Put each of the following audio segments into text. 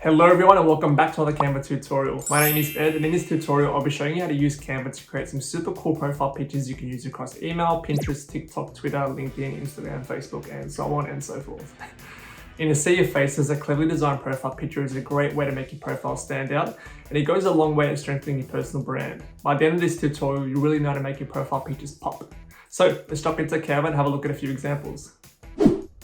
Hello everyone and welcome back to another Canva tutorial. My name is Ed and in this tutorial I'll be showing you how to use Canva to create some super cool profile pictures you can use across email, Pinterest, TikTok, Twitter, LinkedIn, Instagram, Facebook and so on and so forth. In a sea of faces, a cleverly designed profile picture is a great way to make your profile stand out and it goes a long way at strengthening your personal brand. By the end of this tutorial, you really know how to make your profile pictures pop. So let's jump into Canva and have a look at a few examples.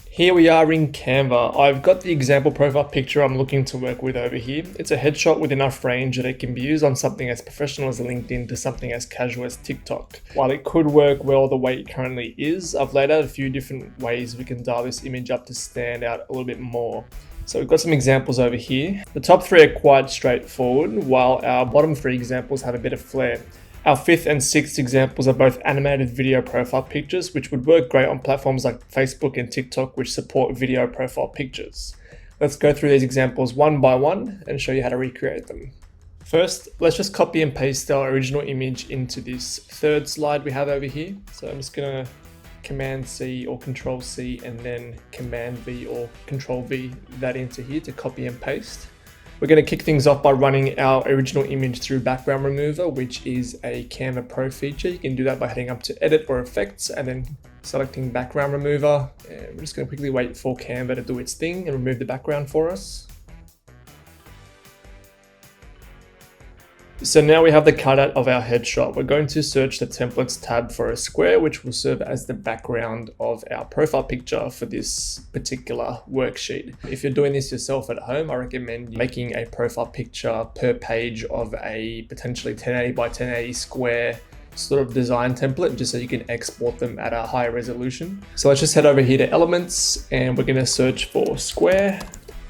Here we are in Canva. I've got the example profile picture I'm looking to work with over here. It's a headshot with enough range that it can be used on something as professional as LinkedIn to something as casual as TikTok. While it could work well the way it currently is, I've laid out a few different ways we can dial this image up to stand out a little bit more. So we've got some examples over here. The top three are quite straightforward, while our bottom three examples have a bit of flair. Our fifth and sixth examples are both animated video profile pictures, which would work great on platforms like Facebook and TikTok, which support video profile pictures. Let's go through these examples one by one and show you how to recreate them. First, let's just copy and paste our original image into this third slide we have over here. So I'm just gonna Command C or Control C and then Command V or Control V that into here to copy and paste. We're going to kick things off by running our original image through Background Remover, which is a Canva Pro feature. You can do that by heading up to Edit or Effects and then selecting Background Remover. And we're just going to quickly wait for Canva to do its thing and remove the background for us. So now we have the cutout of our headshot. We're going to search the Templates tab for a square, which will serve as the background of our profile picture for this particular worksheet. If you're doing this yourself at home, I recommend making a profile picture per page of a potentially 1080 by 1080 square sort of design template, just so you can export them at a higher resolution. So let's just head over here to Elements and we're going to search for square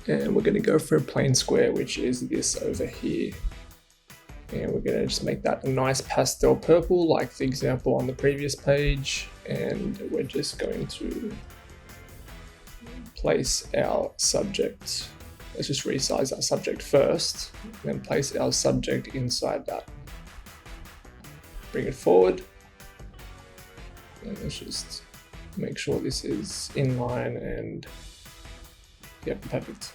and we're going to go for a plain square, which is this over here. And we're going to just make that a nice pastel purple like the example on the previous page. And we're just going to place our subject. Let's just resize our subject first, then place our subject inside that. Bring it forward. And let's just make sure this is in line and yep, perfect.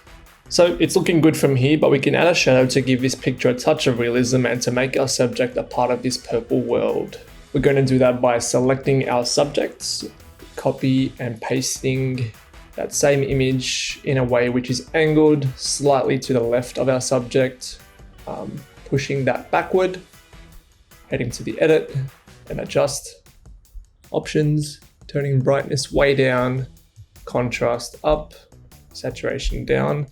So it's looking good from here, but we can add a shadow to give this picture a touch of realism and to make our subject a part of this purple world. We're going to do that by selecting our subjects, copy and pasting that same image in a way which is angled slightly to the left of our subject, pushing that backward, heading to the edit and adjust options, turning brightness way down, contrast up, saturation down,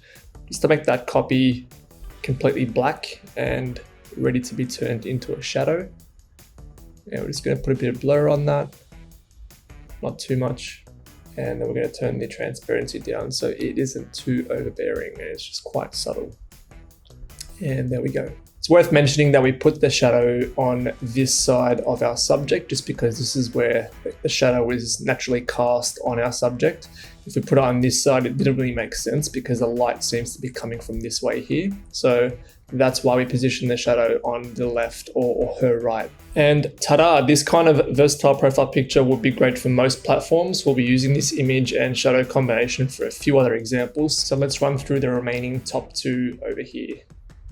just to make that copy completely black and ready to be turned into a shadow. And we're just going to put a bit of blur on that, not too much. And then we're going to turn the transparency down so it isn't too overbearing and it's just quite subtle. And there we go. It's worth mentioning that we put the shadow on this side of our subject just because this is where the shadow is naturally cast on our subject. If we put it on this side, it didn't really make sense because the light seems to be coming from this way here. So that's why we position the shadow on the left or her right. And ta-da, this kind of versatile profile picture would be great for most platforms. We'll be using this image and shadow combination for a few other examples. So let's run through the remaining top two over here.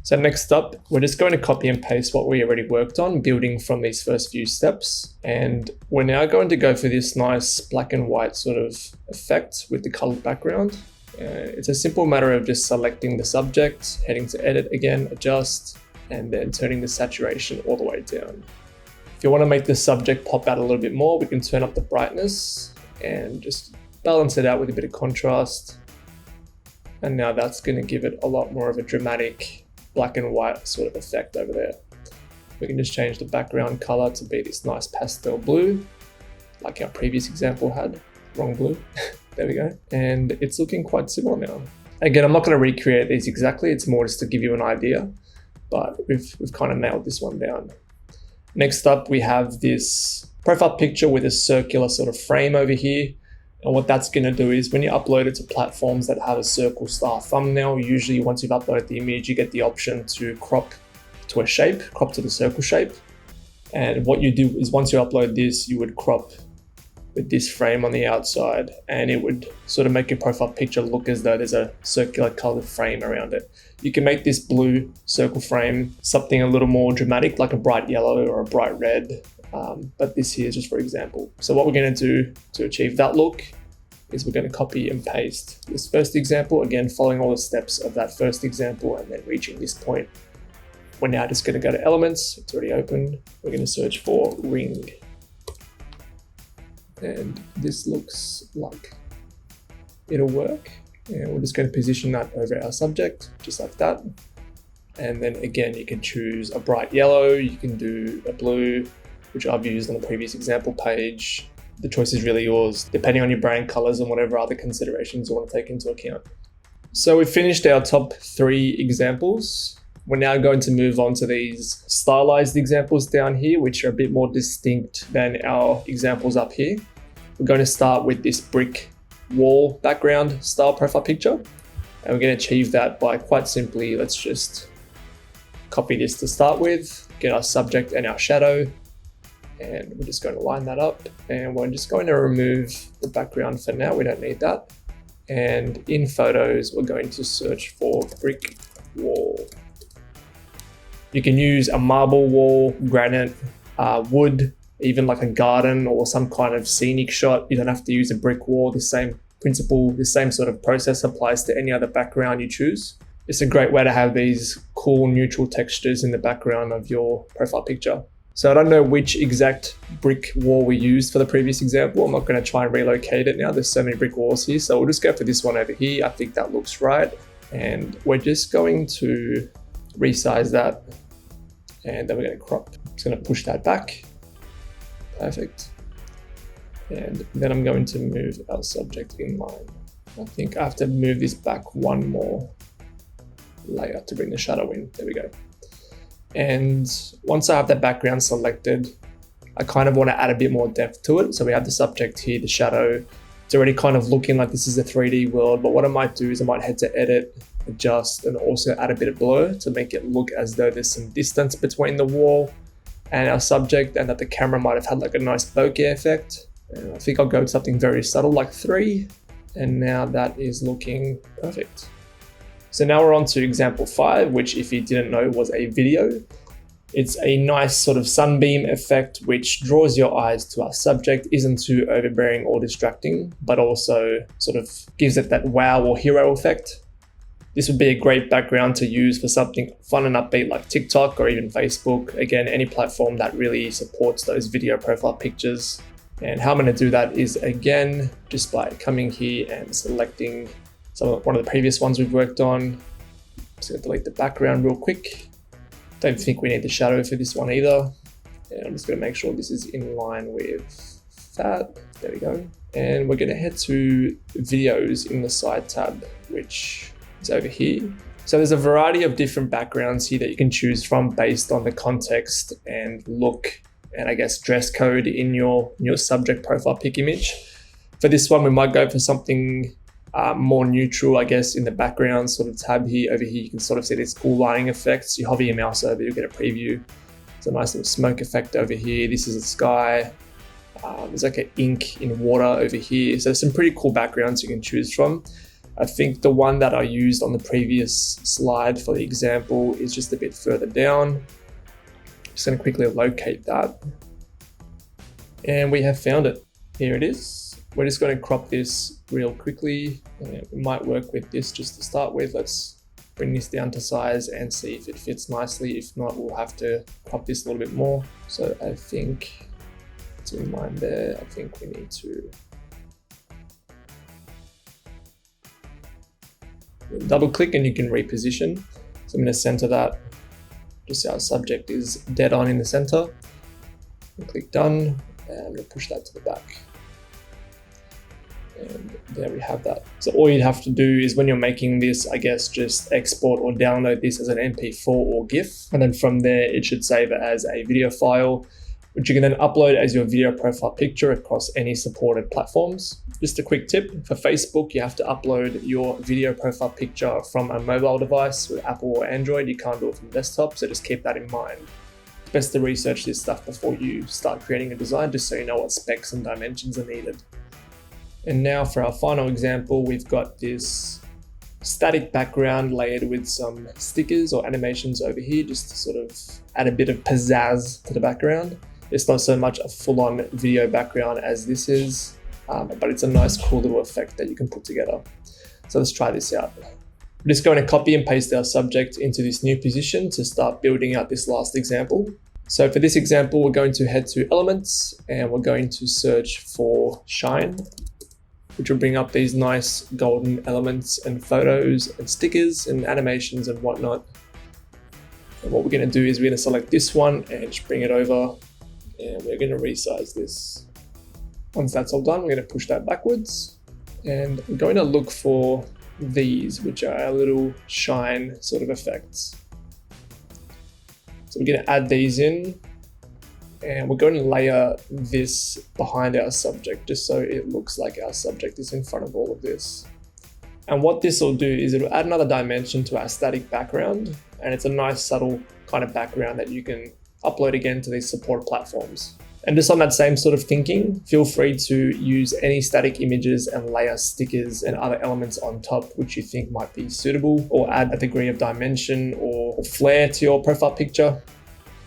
So next up, we're just going to copy and paste what we already worked on, building from these first few steps. And we're now going to go for this nice black and white sort of effect with the colored background. It's a simple matter of just selecting the subject, heading to edit again, adjust, and then turning the saturation all the way down. If you want to make the subject pop out a little bit more, we can turn up the brightness and just balance it out with a bit of contrast. And now that's going to give it a lot more of a dramatic black and white sort of effect over there. We can just change the background color to be this nice pastel blue, like our previous example had. Wrong blue. There we go. And it's looking quite similar now. Again, I'm not going to recreate these exactly. It's more just to give you an idea, but we've kind of nailed this one down. Next up, we have this profile picture with a circular sort of frame over here. And what that's going to do is when you upload it to platforms that have a circle style thumbnail, usually once you've uploaded the image, you get the option to crop to a shape, crop to the circle shape. And what you do is once you upload this, you would crop with this frame on the outside, and it would sort of make your profile picture look as though there's a circular colored frame around it. You can make this blue circle frame something a little more dramatic, like a bright yellow or a bright red, but this here is just for example. So what we're going to do to achieve that look is we're going to copy and paste this first example, again following all the steps of that first example, and then reaching this point. We're now just going to go to elements, it's already open. We're going to search for ring. And this looks like it'll work. And we're just going to position that over our subject, just like that. And then again, you can choose a bright yellow, you can do a blue, which I've used on the previous example page. The choice is really yours, depending on your brand colors and whatever other considerations you want to take into account. So we've finished our top 3 examples. We're now going to move on to these stylized examples down here, which are a bit more distinct than our examples up here. We're going to start with this brick wall background style profile picture. And we're going to achieve that by quite simply, let's just copy this to start with, get our subject and our shadow. And we're just going to line that up. And we're just going to remove the background for now. We don't need that. And in photos, we're going to search for brick wall. You can use a marble wall, granite, wood, even like a garden or some kind of scenic shot. You don't have to use a brick wall. The same principle, the same sort of process applies to any other background you choose. It's a great way to have these cool neutral textures in the background of your profile picture. So I don't know which exact brick wall we used for the previous example. I'm not going to try and relocate it now. There's so many brick walls here. So we'll just go for this one over here. I think that looks right. And we're just going to resize that, and then we're going to crop. I'm just going to push that back. Perfect. And then I'm going to move our subject in line. I think I have to move this back one more layer to bring the shadow in. There we go. And once I have that background selected, I kind of want to add a bit more depth to it. So we have the subject here, the shadow. It's already kind of looking like this is a 3D world, but what I might do is I might head to edit, adjust, and also add a bit of blur to make it look as though there's some distance between the wall and our subject, and that the camera might have had like a nice bokeh effect. And I think I'll go to something very subtle like 3, and now that is looking perfect. So now we're on to example 5, which if you didn't know was a video. It's a nice sort of sunbeam effect which draws your eyes to our subject, isn't too overbearing or distracting, but also sort of gives it that wow or hero effect. This would be a great background to use for something fun and upbeat like TikTok or even Facebook. Again, any platform that really supports those video profile pictures. And how I'm going to do that is, again, just by coming here and selecting one of the previous ones we've worked on. I'm just going to delete the background real quick. Don't think we need the shadow for this one either. And I'm just going to make sure this is in line with that. There we go. And we're going to head to videos in the side tab, which is over here. So there's a variety of different backgrounds here that you can choose from based on the context and look and I guess dress code in your subject profile pic image. For this one, we might go for something more neutral, I guess, in the background sort of tab here. Over here, you can sort of see these cool lighting effects. You hover your mouse over, you'll get a preview. It's a nice little smoke effect over here. This is a sky. There's like an ink in water over here. So there's some pretty cool backgrounds you can choose from. I think the one that I used on the previous slide for the example is just a bit further down. Just going to quickly locate that. And we have found it. Here it is. We're just going to crop this real quickly. We might work with this just to start with. Let's bring this down to size and see if it fits nicely. If not, we'll have to crop this a little bit more. So I think it's in mind there. I think we need to double click and you can reposition. So I'm going to center that just so our subject is dead on in the center. And click done, and I'm going to push that to the back. And there we have that. So all you'd have to do is when you're making this, I guess, just export or download this as an MP4 or GIF. And then from there, it should save it as a video file, which you can then upload as your video profile picture across any supported platforms. Just a quick tip, for Facebook, you have to upload your video profile picture from a mobile device with Apple or Android. You can't do it from desktop, so just keep that in mind. best to research this stuff before you start creating a design, just so you know what specs and dimensions are needed. And now for our final example, we've got this static background layered with some stickers or animations over here, just to sort of add a bit of pizzazz to the background. It's not so much a full-on video background as this is, but it's a nice, cool little effect that you can put together. So let's try this out. We're just going to copy and paste our subject into this new position to start building out this last example. So for this example, we're going to head to Elements and we're going to search for Shine, which will bring up these nice golden elements and photos and stickers and animations and whatnot. And what we're going to do is we're going to select this one and just bring it over, and we're going to resize this. Once that's all done, we're going to push that backwards, and we're going to look for these, which are our little shine sort of effects. So we're going to add these in, and we're going to layer this behind our subject just so it looks like our subject is in front of all of this. And what this will do is it'll add another dimension to our static background, and it's a nice subtle kind of background that you can upload again to these support platforms. And just on that same sort of thinking, feel free to use any static images and layer stickers and other elements on top which you think might be suitable, or add a degree of dimension or flair to your profile picture.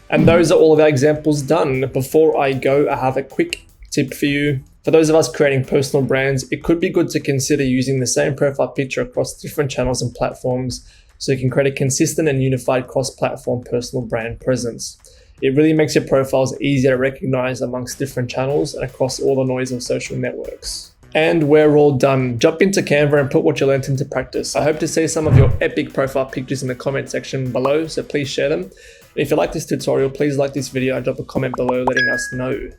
And those are all of our examples done. Before I go, I have a quick tip for you. For those of us creating personal brands, it could be good to consider using the same profile picture across different channels and platforms so you can create a consistent and unified cross-platform personal brand presence. It really makes your profiles easier to recognize amongst different channels and across all the noise of social networks. And we're all done. Jump into Canva and put what you learned into practice. I hope to see some of your epic profile pictures in the comment section below, so please share them. If you like this tutorial, please like this video and drop a comment below letting us know.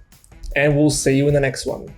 And we'll see you in the next one.